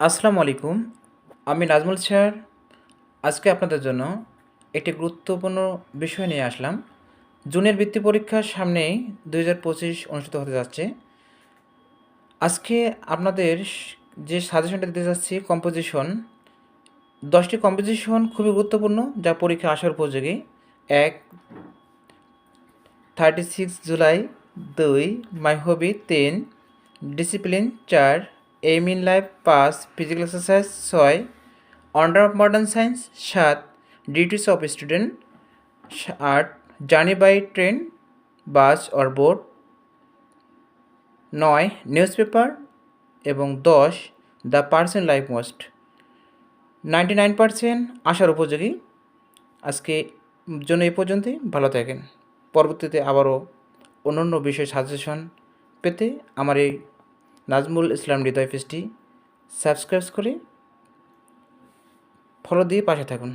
আসসালামু আলাইকুম। আমি নাজমুল স্যার আজকে আপনাদের জন্য একটি গুরুত্বপূর্ণ বিষয় নিয়ে আসলাম। জুনের বৃত্তি পরীক্ষা সামনেই ২০২৫ অনুষ্ঠিত হতে যাচ্ছে। আজকে আপনাদের যে সাজেশনটা দিতে যাচ্ছি কম্পোজিশন, ১০টি কম্পোজিশন খুবই গুরুত্বপূর্ণ যা পরীক্ষায় আসার উপযোগী। ১ 36 July, ২ my hobby, ৩ discipline, ৪ aim in life, ৫ physical exercise, ৬ wonder of modern science, ৭ duties of student, ৮ journey by train, bus or boat, ৯ newspaper এবং ১০ দ্য পার্সন লাইফ মোস্ট। 99% আসার উপযোগী। আজকে জন্য এই পর্যন্তই। ভালো থাকেন। পরবর্তীতে আবারও অন্যান্য বিষয় সাজেশন পেতে আমার এই নাজমুল ইসলাম হৃদয় পেজটি সাবস্ক্রাইব করে ফলো দিয়ে পাশে থাকুন।